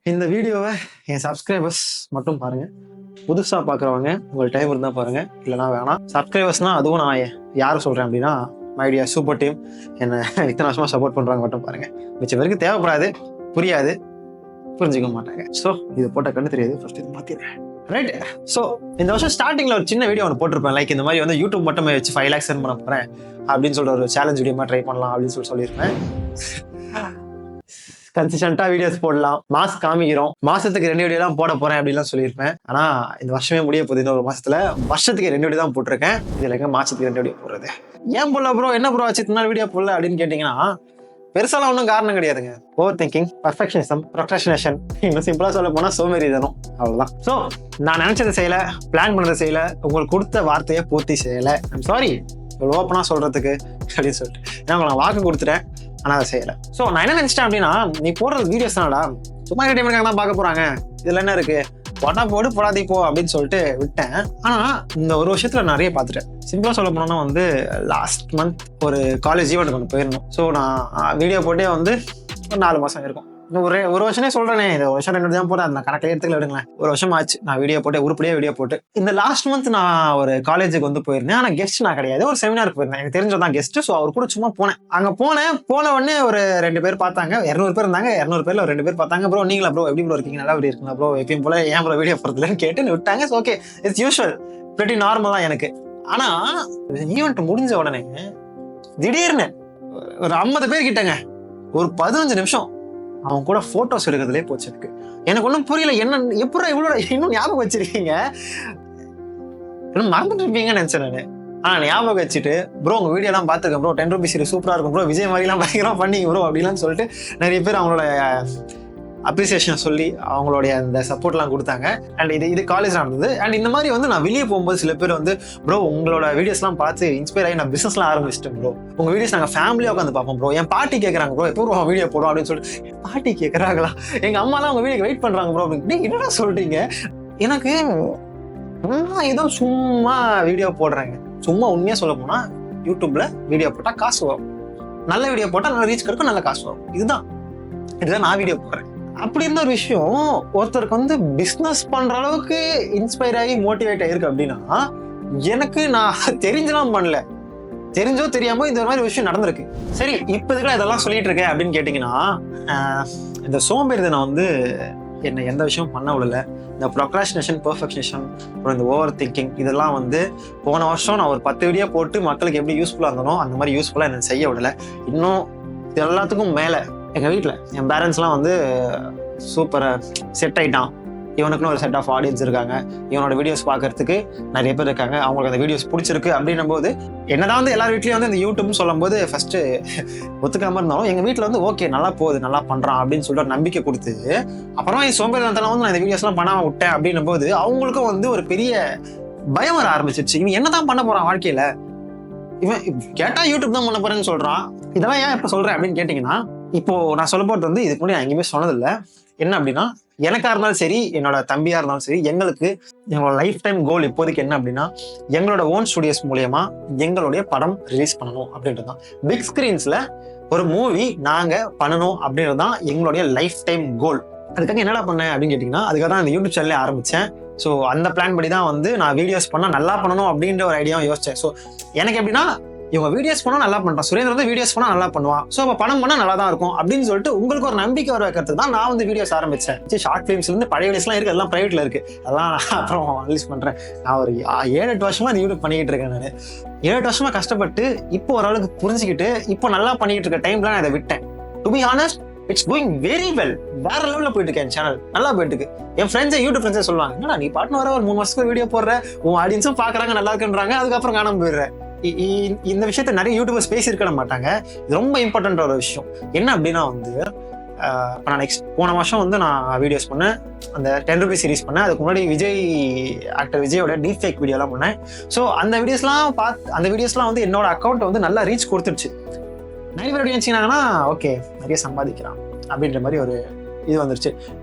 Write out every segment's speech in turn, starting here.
இந்த வீடியோவை என் சப்ஸ்கிரைபர்ஸ் மட்டும் பாருங்க. புதுசாக பார்க்குறவங்க உங்கள் டைம் இருந்தால் பாருங்க, இல்லைனா வேணாம். சப்ஸ்கிரைபர்ஸ்னால் அதுவும் நான் யாரை சொல்கிறேன் அப்படின்னா மைடியா சூப்பர் டீம் என்னை இத்தனை வருஷமாக சப்போர்ட் பண்ணுறாங்க மட்டும் பாருங்க. மிச்ச பேருக்கு தேவைப்படாது, புரியாது, புரிஞ்சுக்க மாட்டாங்க. ஸோ இது போட்ட கண்ணு தெரியாது, ஃபர்ஸ்ட் இது மாற்றிடுறேன். ரைட். ஸோ இந்த வருஷம் ஸ்டார்டிங்கில் ஒரு சின்ன வீடியோ ஒன்று போட்டிருப்பேன். லைக் இந்த மாதிரி வந்து யூடியூப் மட்டுமே வச்சு 5 lakhs earn பண்ண போகிறேன் அப்படின்னு சொல்லிட்டு ஒரு சேலஞ்ச் வீடியோமா ட்ரை பண்ணலாம் அப்படின்னு சொல்லியிருப்பேன். கன்சிஸ்டன்டா வீடியோஸ் போடலாம், மாஸ்க் காமிக்கிறோம், மாசத்துக்கு 2 வீடியோ தான் போட போறேன் அப்படின்லாம் சொல்லியிருப்பேன். ஆனா இந்த வருஷமே முடிய போகுது. இன்னொரு மாசத்துல வருஷத்துக்கு 2 வீடியோ தான் போட்டிருக்கேன். இதுல எங்க மாசத்துக்கு 2 வீடியோ போடுறது? ஏன் போடல ப்ரோ, என்ன ப்ரோ ஆச்சு இத்தனை நாள் வீடியோ போடல அப்படின்னு கேட்டீங்கன்னா, பெருசாலாம் ஒன்றும் காரணம் கிடையாதுங்க. ஓவர் திங்கிங், பர்ஃபெக்ஷனிசம், ப்ரொக்ராஸ்டினேஷன், இன்னும் சிம்பிளா சொல்ல போனா சோம்பேறித்தனம், அவ்வளவுதான். ஸோ நான் நினைச்சதை செய்யல, பிளான் பண்ணதை செய்யல, உங்களுக்கு கொடுத்த வார்த்தையை பூர்த்தி செய்யல. ஐம் சாரி இவ்வளோ ஓப்பனா சொல்றதுக்கு அப்படின்னு சொல்லிட்டு, ஏன்னா நான் வாக்கு கொடுத்துட்டேன், ஆனால் அதை செய்யலை. ஸோ நான் என்ன நினச்சிட்டேன் அப்படின்னா, நீ போடுறது வீடியோஸ் தானடா, சும்மா என்டர்டைன்மெண்ட்காக தான் பார்க்க போகிறாங்க, இதில் என்ன இருக்கு, போட்டா போடு போடாதே போ அப்படின்னு சொல்லிட்டு விட்டேன். ஆனால் இந்த ஒரு வருஷத்தில் நிறைய பார்த்துட்டேன். சிம்பிளாக சொல்ல போனோம்னா வந்து லாஸ்ட் மந்த் ஒரு காலேஜ் ஈவெண்ட் கொண்டு போயிருந்தோம். ஸோ நான் வீடியோ போட்டே வந்து ஒரு 4 மாதம் இருக்கும். ஒரு வருஷமே சொல்றேனே, இந்த வருஷம் 2 தான் போட்டேன், நான் கரெக்டாக எடுத்துக்கல விடுங்களேன். ஒரு வருஷம் ஆச்சு நான் வீடியோ போட்டு, உருப்படியாக வீடியோ போட்டு. இந்த லாஸ்ட் மந்த் நான் ஒரு காலேஜுக்கு வந்து போயிருந்தேன். ஆனால் கெஸ்ட் நான் கிடையாது, ஒரு செமினாருக்கு போயிருந்தேன். எனக்கு தெரிஞ்சதான் கெஸ்ட். ஸோ அவர் கூட சும்மா போனேன். அங்கே போன உடனே ஒரு 2 பேர் பார்த்தாங்க. 200 பேர் இருந்தாங்க. 200 பேர்ல ஒரு 2 பேர் பார்த்தாங்க. ப்ரோ நீங்களா ப்ரோ, எப்படி ப்ரோ இருக்கீங்க, நல்லா இருக்கீங்களா ப்ரோ, எப்பயும் போல ஏன் ப்ரோ வீடியோ போடுறதுலன்னு கேட்டு விட்டாங்க. Okay, it's usual, pretty normal தான் எனக்கு. ஆனா ஈவெண்ட் முடிஞ்ச உடனே திடீர்னு ஒரு 50 பேர் கிட்டங்க ஒரு 15 நிமிஷம் அவங்க கூட போட்டோஸ் எடுக்கிறதுலே போச்சு. எனக்கு ஒன்றும் புரியல, என்ன எப்படி இவ்வளோ இன்னும் ஞாபகம் வச்சிருக்கீங்க, இன்னும் மறந்துட்டு இருப்பீங்கன்னு நினைச்சேன் நான். ஞாபகம் வச்சுட்டு ப்ரோ உங்க வீடியோ எல்லாம் பார்த்துருக்கேன் ப்ரோ, 10 rupees சூப்பரா இருக்கும் ப்ரோ, விஜய் மாதிரிலாம் பயங்கரமா பண்ணிங்க ப்ரோ அப்படிலாம் சொல்லிட்டு நிறைய பேர் அவங்களோட அப்ரிசியேஷன் சொல்லி அவங்களுடைய அந்த சப்போர்ட்லாம் கொடுத்தாங்க. அண்ட் இது காலேஜ் நடந்தது. அண்ட் இந்த மாதிரி வந்து நான் வெளியே போகும்போது சில பேர் வந்து ப்ரோ உங்களோட வீடியோஸ்லாம் பார்த்து இன்ஸ்பயர் ஆகி நான் பிசினஸ்லாம் ஆரம்பிச்சிட்டேன் ப்ரோ, உங்க வீடியோஸ் நாங்கள் ஃபேமிலியாக உட்காந்து பார்ப்போம் ப்ரோ, என் பாட்டி கேட்குறாங்க ப்ரோ எப்போ ப்ரோ வீடியோ போடும் அப்படின்னு சொல்லிட்டு. பாட்டி கேட்குறாங்களா, எங்கள் அம்மாலாம் உங்க வீடியோக்கு வெயிட் பண்ணுறாங்க ப்ரோ அப்படின்னு. என்னடா சொல்றீங்க? எனக்கு ஏதோ சும்மா வீடியோ போடுறேங்க. சும்மா உண்மையாக சொல்ல போனால் யூடியூப்ல வீடியோ போட்டால் காசு வரும், நல்ல வீடியோ போட்டால் நல்ல ரீச் கிடைக்கும், நல்ல காசு வரும். இதுதான் நான் வீடியோ போடுறேன். அப்படி இருந்த ஒரு விஷயம் ஒருத்தருக்கு வந்து பிஸ்னஸ் பண்ற அளவுக்கு இன்ஸ்பயர் ஆகி மோட்டிவேட் ஆயிருக்கு அப்படின்னா, எனக்கு நான் தெரிஞ்செல்லாம் பண்ணல, தெரிஞ்சோ தெரியாமோ இந்த மாதிரி விஷயம் நடந்திருக்கு. சரி இப்ப இதுக்கு இதெல்லாம் சொல்லிட்டு இருக்கேன் அப்படின்னு கேட்டீங்கன்னா, இந்த சோம்பேறித்தனம் வந்து என்ன எந்த விஷயமும் பண்ண விடல. இந்த ப்ரொக்ராஸ்டினேஷன், பெர்ஃபெக்ஷனிசம், அப்புறம் இந்த ஓவர் திங்கிங், இதெல்லாம் வந்து போன வருஷம் நான் ஒரு 10 வீடியோ போட்டு மக்களுக்கு எப்படி யூஸ்ஃபுல்லாக இருந்தனோ அந்த மாதிரி யூஸ்ஃபுல்லாக என்ன செய்ய விடல. இன்னும் இது எல்லாத்துக்கும் மேலே எங்கள் வீட்டில் என் பேரண்ட்ஸ்லாம் வந்து சூப்பராக செட் ஆகிட்டான், இவனுக்குன்னு ஒரு செட் ஆஃப் ஆடியன்ஸ் இருக்காங்க, இவனோட வீடியோஸ் பார்க்கறதுக்கு நிறைய பேர் இருக்காங்க, அவங்களுக்கு அந்த வீடியோஸ் பிடிச்சிருக்கு அப்படின்னும் போது என்னதான் வந்து எல்லார் வீட்லேயும் வந்து இந்த யூடியூப்னு சொல்லும் போது ஃபர்ஸ்ட் ஒத்துக்காம இருந்தாலும் எங்கள் வீட்டில் வந்து ஓகே நல்லா போகுது, நல்லா பண்ணுறான் அப்படின்னு சொல்லிட்டு ஒரு நம்பிக்கை கொடுத்து, அப்புறமா என் சோம்பேறித்தனம் வந்து நான் இந்த வீடியோஸ்லாம் பண்ணாமல் விட்டேன் அப்படின்னும் போது அவங்களுக்கும் வந்து ஒரு பெரிய பயம் வர ஆரம்பிச்சிருச்சு. இவன் என்னதான் பண்ண போறான் வாழ்க்கையில, இவன் கேட்டா யூடியூப் தான் பண்ண போறேன்னு சொல்றான். இதெல்லாம் ஏன் இப்ப சொல்றேன் அப்படின்னு கேட்டீங்கன்னா, இப்போ நான் சொல்ல போறது வந்து இதுக்கு முன்னாடி நான் எங்கேயுமே சொன்னதில்லை. என்ன அப்படின்னா, எனக்கா இருந்தாலும் சரி, என்னோட தம்பியா இருந்தாலும் சரி, எங்களோட லைஃப் டைம் கோல் இப்போதைக்கு என்ன அப்படின்னா, எங்களோட ஓன் ஸ்டுடியோஸ் மூலியமா எங்களுடைய படம் ரிலீஸ் பண்ணணும் அப்படின்றது தான். பிக் ஸ்கிரீன்ஸ்ல ஒரு மூவி நாங்க பண்ணணும் அப்படின்றது தான் எங்களுடைய லைஃப் டைம் கோல். அதுக்காக என்னடா பண்ணேன் அப்படின்னு கேட்டீங்கன்னா, அதுக்காக தான் இந்த யூடியூப் சேனலே ஆரம்பிச்சேன். ஸோ அந்த பிளான் படி தான் வந்து நான் வீடியோஸ் பண்ணால் நல்லா பண்ணணும் அப்படின்ற ஒரு ஐடியாவும் யோசிச்சேன். ஸோ எனக்கு எப்படின்னா, இவங்க வீடியோஸ் பண்ணால் நல்லா பண்ணுறான், சுரேந்திர வந்து வீடியோஸ் பண்ணால் நல்லா பண்ணுவான், ஸோ அப்போ படம் பண்ணால் நல்லா தான் இருக்கும் அப்படின்னு சொல்லிட்டு உங்களுக்கு ஒரு நம்பிக்கை வர வைக்கிறதுக்கு தான் நான் வந்து வீடியோஸ் ஆரம்பித்தேன். ஷார்ட் ஃபிலிம்ஸ்லேருந்து பழைய வீடியோஸ்லாம் இருக்குது, அதெல்லாம் ப்ரைவேட்டில் இருக்குது, அதெல்லாம் நான் அப்புறம் ரிலீஸ் பண்ணுறேன். நான் ஒரு 7-8 வருஷமாக இந்த யூடியூப் பண்ணிக்கிட்டு இருக்கேன். நான் 7-8 வருஷமாக கஷ்டப்பட்டு இப்போ ஓரளவுக்கு புரிஞ்சுக்கிட்டு இப்போ நல்லா பண்ணிக்கிட்டு இருக்க டைம்ல நான் இதை விட்டேன். To be honest, it's going very well, வேற லெவலில் போயிட்டு இருக்கேன், சேனல் நல்லா போயிட்டு இருக்கு. என் ஃப்ரெண்ட்ஸை யூடியூப் ஃப்ரெண்ட்ஸே சொல்லுவாங்க, என்னடா நீ பாட்டுன்னு வர ஒரு 3 வருஷத்துக்கு வீடியோ போடுற, உன் ஆடியன்ஸும் பார்க்குறாங்க நல்லா இருக்குன்றாங்க, அதுக்கப்புறம் காணாமல் போயிடுறேன். இந்த விஷயத்த நிறைய யூடியூபர்ஸ் பேசியிருக்க மாட்டாங்க. இது ரொம்ப இம்பார்ட்டன்ட் ஒரு விஷயம். என்ன அப்படின்னா வந்து, நான் போன வருஷம் வந்து நான் வீடியோஸ் பண்ணேன், அந்த 10 rupees சீரிஸ் பண்ணேன். அதுக்கு முன்னாடி ஆக்டர் விஜயோட டீப் ஃபேக் வீடியோலாம் பண்ணேன். ஸோ அந்த வீடியோஸ்லாம் வந்து என்னோட அக்கௌண்ட் வந்து நல்லா ரீச் கொடுத்துருச்சு. நிறைய பேர் நினைச்சிங்கன்னா ஓகே நிறைய சம்பாதிக்கிறான் அப்படின்ற மாதிரி ஒரு இது வந்துருச்சு.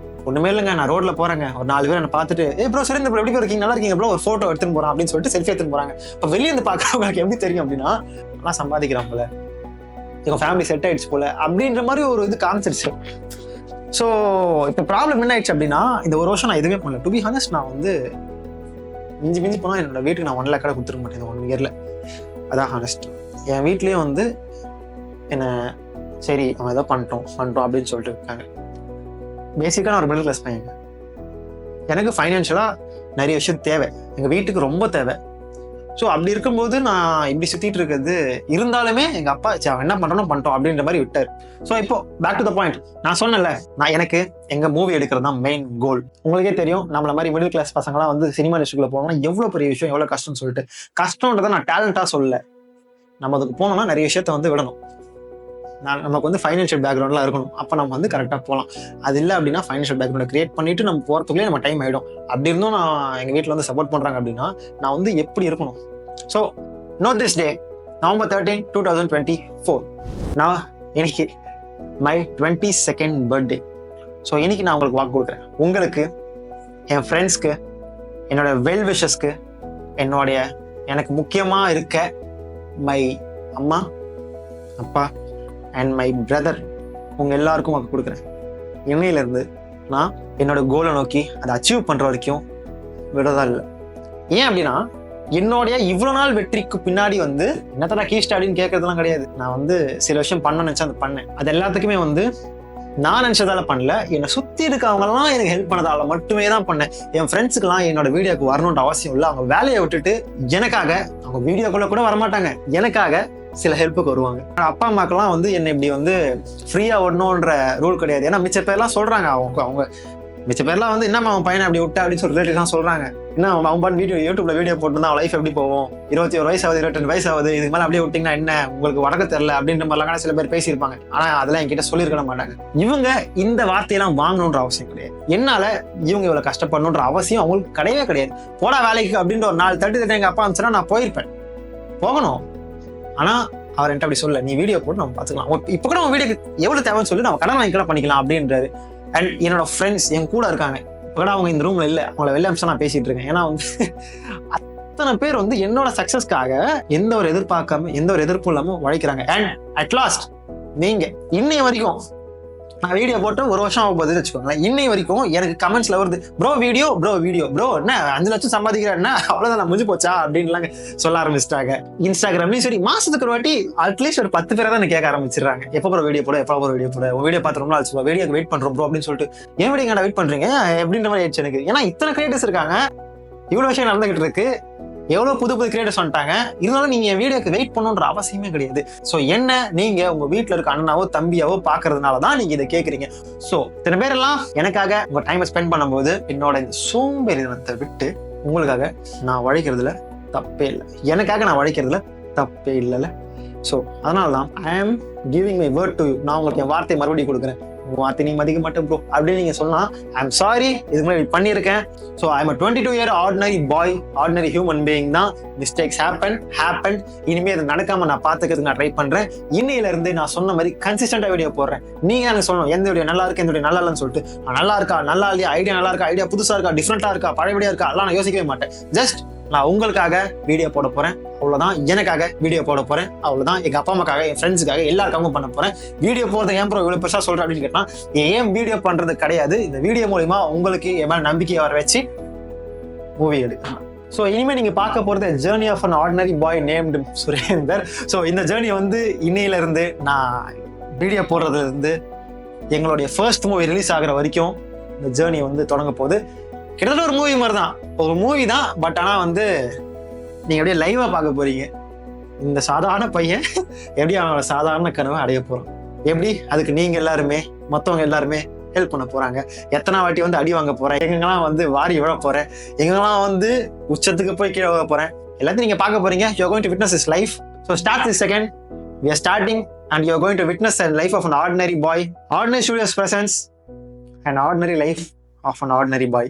ஒண்ணுமே இல்லைங்க, நான் ரோட்ல போறேங்க, ஒரு 4 பேர் என்ன பார்த்துட்டு ப்ரோ சுரேந்திர ப்ரோ எப்படி இருக்கீங்க, நல்லா இருக்கீங்க ப்ரோ, ஒரு போட்டோ எடுத்துன்னு போறான் அப்படின்னு சொல்லிட்டு செல்ஃபி எடுத்துன்னு போறாங்க. இப்போ வெளியே இருந்து பார்க்குறவங்களுக்கு எப்படி தெரியும் அப்படின்னா, நல்லா சம்பாதிக்கிறான் போல, எங்க ஃபேமிலி செட் ஆயிடுச்சு போல அப்படின்ற மாதிரி ஒரு இது காமிச்சிருச்சு. ஸோ இப்போ ப்ராப்ளம் என்ன ஆயிடுச்சு அப்படின்னா, இந்த ஒரு வருஷம் நான் எதுவுமே பண்ணல. டு பி ஹானஸ்ட், நான் வந்து மிஞ்சி போனால் என்னோட வீட்டுக்கு நான் 1 lakh கூட கொடுத்துருக்க மாட்டேன் 1 yearல. அதான் ஹானஸ்ட். என் வீட்லேயும் வந்து என்ன சரி அவன் ஏதோ பண்ணிட்டோம் அப்படின்னு சொல்லிட்டு இருக்காங்க. பேசிக்காக நான் ஒரு மிடில் கிளாஸ் பையன். எனக்கு ஃபைனான்ஷியலாக நிறைய விஷயம் தேவை, எங்கள் வீட்டுக்கு ரொம்ப தேவை. ஸோ அப்படி இருக்கும்போது நான் இப்படி சுற்றிட்டு இருக்கிறது இருந்தாலுமே எங்கள் அப்பா அவன் என்ன பண்ணுறோம் பண்ணிட்டோம் அப்படின்ற மாதிரி விட்டார். ஸோ இப்போ பேக் டு த பாயிண்ட், நான் சொன்னேன்ல, எனக்கு எங்கள் மூவி எடுக்கிறது தான் மெயின் கோல். உங்களுக்கே தெரியும், நம்மள மாதிரி மிடில் கிளாஸ் பசங்களாம் வந்து சினிமா இண்டஸ்ட்ரிக்குள்ள போனோம்னா எவ்வளோ பெரிய விஷயம், எவ்வளோ கஷ்டம்னு சொல்லிட்டு. கஷ்டன்றதை நான் டேலண்டாக சொல்லலை, நம்ம அதுக்கு போனோம்னா நிறைய விஷயத்த வந்து விடணும். நமக்கு வந்து ஃபைனான்ஷியல் பேக்ரவுண்ட்லாம் இருக்கணும், அப்போ நம்ம வந்து கரெக்டாக போகலாம். அது இல்லை அப்படின்னா ஃபைனான்ஷியல் பேக்ரவுண்டை கிரியேட் பண்ணிட்டு நம்ம போகிறதுக்குள்ளே நம்ம டைம் ஆகிடும். அப்படி இருந்தும் நான் எங்கள் வீட்டில் வந்து சப்போர்ட் பண்ணுறாங்க அப்படின்னா நான் வந்து எப்படி இருக்கணும். So note this day, November 13, 2024, நான் இன்னைக்கு மை 22nd பர்த்டே. ஸோ இன்னைக்கு நான் உங்களுக்கு வாக்கு கொடுக்குறேன். உங்களுக்கு, என் ஃப்ரெண்ட்ஸ்க்கு, என்னோட வெல் விஷஸ்க்கு, எனக்கு முக்கியமாக இருக்க மை அம்மா அப்பா அண்ட் மை பிரதர், உங்கள் எல்லாருக்கும் வாக்கு கொடுக்குறேன். இன்னையிலேருந்து நான் என்னோட கோலை நோக்கி அதை அச்சீவ் பண்ணுற வரைக்கும் விடதா இல்லை. ஏன் அப்படின்னா, என்னுடைய இவ்வளோ நாள் வெற்றிக்கு பின்னாடி வந்து என்னத்தடா கீ ஸ்டாடின்னு கேட்கறதுலாம் கிடையாது. நான் வந்து சில விஷயம் பண்ண நினச்சா அதை பண்ணேன். அது எல்லாத்துக்குமே வந்து நான் நினச்சதால பண்ணல, என்னை சுற்றி இருக்கவங்கலாம் எனக்கு ஹெல்ப் பண்ணதால மட்டுமே தான் பண்ணேன். என் ஃப்ரெண்ட்ஸுக்கெல்லாம் என்னோட வீடியோக்கு வரணுன்ற அவசியம் இல்லை. அவங்க வேலையை விட்டுட்டு எனக்காக, அவங்க வீடியோக்குள்ள கூட வரமாட்டாங்க, எனக்காக சில ஹெல்ப்புக்கு வருவாங்க. அப்பா அம்மாக்கெல்லாம் வந்து என்னை இப்படி வந்து ஃப்ரீயா விடணுன்ற ரூல் கிடையாது. ஏன்னா மிச்ச பேர்லாம் சொல்றாங்க, அவங்க மிச்ச பேர்லாம் வந்து என்னம்மா அவன் பையனை அப்படி விட்டா அப்படின்னு சொல்லி ரிலேட்டிவ்லாம் சொல்றாங்க. என்ன அவன் பாட்டு யூடியூப்ல வீடியோ போட்டுருந்தா அவன் லைஃப் எப்படி போகும், 21 வயசு ஆகுது, 22 வயசு ஆகுது, இதுக்கு மேலே அப்படியே விட்டீங்கன்னா என்ன, உங்களுக்கு வடக்க தெரியல அப்படின்ற மாதிரிலாம் சில பேர் பேசியிருப்பாங்க. ஆனா அதெல்லாம் என்கிட்ட சொல்லியிருக்க மாட்டாங்க. இவங்க இந்த வார்த்தையெல்லாம் வாங்கணுன்ற அவசியம் கிடையாது. என்னால இவங்க இவ்வளவு கஷ்டப்படணுன்ற அவசியம் அவங்களுக்கு கிடையவே கிடையாது. போடா வேலைக்கு அப்படின்ற ஒரு 4 தட்டு எங்க அப்பா அனுப்பிச்சுன்னா நான் போயிருப்பேன், போகணும். ஆனா அவர் என்கிட்ட அப்படி சொல்ல, நீ வீடியோ போட்டு நம்ம பார்த்துக்கலாம், இப்போ கூட உன் வீடியோக்கு எவ்வளவு தேவைன்னு சொல்லி நம்ம கடன் வாங்கிக்கலாம் பண்ணிக்கலாம் அப்படின்றாரு. அண்ட் என்னோட ஃப்ரெண்ட்ஸ் என் கூட இருக்காங்க, இப்போ கூட அவங்க இந்த ரூம்ல இல்லை, அவங்கள வெளில அம்சம் நான் பேசிட்டு இருக்கேன். ஏன்னா வந்து அத்தனை பேர் வந்து என்னோட சக்சஸ்க்காக எந்த ஒரு எதிர்பார்க்காம, எந்த ஒரு எதிர்ப்பும் இல்லாம உழைக்கிறாங்க. அண்ட் அட்லாஸ்ட் நீங்க இன்னைய வரைக்கும், நான் வீடியோ போட்டு 1 வருஷம் ஆக போகுதுன்னு வச்சுக்கோங்களேன், இன்னை வரைக்கும் எனக்கு கமெண்ட்ஸ்ல வருது, ப்ரோ வீடியோ என்ன 5 லட்சம் சம்பாதிக்கிறேன், என்ன அவ்வளவுதான் நான் முடிஞ்சு போச்சா அப்படின்லாம் சொல்ல ஆரம்பிச்சிட்டாங்க. இன்ஸ்டாகிராம்லயும் சரி, மாசத்துக்கு ஒரு வாட்டி அட்லீஸ்ட் ஒரு 10 பேரை தான் கேட்க ஆரம்பிச்சிடுறாங்க, எப்போ ப்ரோ வீடியோ போட, உங்க வீடியோ பார்த்து ரொம்ப நாள் வீடியோக்கு வெயிட் பண்றோம் ப்ரோ அப்படின்னு சொல்லிட்டு. ஏன் வீடியோ வெயிட் பண்றீங்க எப்படின்ற மாதிரி ஆயிடுச்சு எனக்கு. ஏன்னா இத்தனை கிரியேட்டர்ஸ் இருக்காங்க, இவ்வளவு விஷயம் நடந்துகிட்டு இருக்கு, எவ்வளவு புது கிரியேட்டர்ஸ் வந்துட்டாங்க, இருந்தாலும் நீங்க என் வீடியோக்கு வெயிட் பண்ணணுன்ற அவசியமே கிடையாது. ஸோ என்ன, நீங்க உங்க வீட்டுல இருக்க அண்ணனாவோ தம்பியாவோ பாக்குறதுனாலதான் நீங்க இதை கேட்குறீங்க. ஸோ இத்தனை பேரெல்லாம் எனக்காக உங்க டைமை ஸ்பெண்ட் பண்ணும்போது என்னோட இந்த சோம்பேறித்தனத்தை விட்டு உங்களுக்காக நான் உழைக்கிறதுல தப்பே இல்லை, எனக்காக நான் உழைக்கிறதுல தப்பே இல்லைல்ல. ஸோ அதனாலதான் I am giving my word to you. நான் உங்களுக்கு என் வார்த்தை மறுபடியும் கொடுக்குறேன். வார்த்தை நீ மதிக்க மாட்டேன் ப்ரோ அப்படின்னு நீங்க சொன்னா, ஐ எம் சாரி, இதுக்கு முன்னாடி பண்ணியிருக்கேன். So I am a 22-year ordinary boy, ordinary human being தான். Mistakes happen. இனிமே அதை நடக்காம நான் பார்த்துக்கிறதுக்கு நான் ட்ரை பண்றேன். இன்னையில இருந்து நான் சொன்ன மாதிரி கன்சிஸ்டன்டா வீடியோ போடுறேன். நீங்க எனக்கு சொல்லணும் எந்த வீடியோ நல்லா இருக்கு, எந்த வீடியோ நல்லா இல்லைன்னு சொல்லிட்டு. நல்லா இருக்கா, நல்லா இல்லையா, ஐடியா நல்லா இருக்கா, ஐடியா புதுசா இருக்கா, டிஃப்ரெண்டா இருக்கா, பழையபடியா இருக்கா, அதெல்லாம் நான் யோசிக்கவே மாட்டேன். ஜஸ்ட் நான் உங்களுக்காக வீடியோ போட போறேன், அவ்வளவுதான். எனக்காக வீடியோ போட போறேன், அவ்வளவுதான். எங்க அப்பா அம்மாக்காக, என் ஃப்ரெண்ட்ஸுக்காக, எல்லாருக்காகவும் பண்ண போறேன். வீடியோ போறது ஏன் ப்ரோ இவ்வளவு பெருசா சொல்றேன் அப்படின்னு கேட்டா, ஏன் வீடியோ பண்றது கிடையாது, இந்த வீடியோ மூலமா உங்களுக்கு என் மேல நம்பிக்கையை வர வச்சு மூவி எடுக்கலாம். ஸோ இனிமேல் நீங்கள் பார்க்க போகிறது journey of an ordinary boy named Surender. ஸோ இந்த ஜேர்னி வந்து இன்னையில இருந்து நான் வீடியோ போடுறதுல இருந்து எங்களுடைய ஃபர்ஸ்ட் மூவி ரிலீஸ் ஆகிற வரைக்கும் இந்த ஜேர்னி வந்து தொடங்க போகுது. கிட்டத்தட்ட ஒரு மூவி மாதிரி தான், ஒரு மூவி தான். பட் ஆனால் வந்து நீங்கள் அப்படியே லைவாக பார்க்க போறீங்க. இந்த சாதாரண பையன் எப்படி அவனோட சாதாரண கனவை அடைய போகிறான், எப்படி அதுக்கு நீங்கள் எல்லாருமே, மற்றவங்க எல்லாருமே ஹெல்ப் பண்ண போறாங்க. எத்தனை வாட்டி வந்து அடி வாங்க போறேன், எங்கெல்லாம் வந்து வாரி விழ போறேன், எங்கெல்லாம் வந்து உச்சத்துக்கு போய் கீழே விழ போறேன், எல்லாத்தையும் நீங்க பார்க்க போறீங்க. You are going to witness his life. So start this second. We are starting and you are going to witness the life of an ordinary boy. Ordinary Studios presents an ordinary life of an ordinary boy.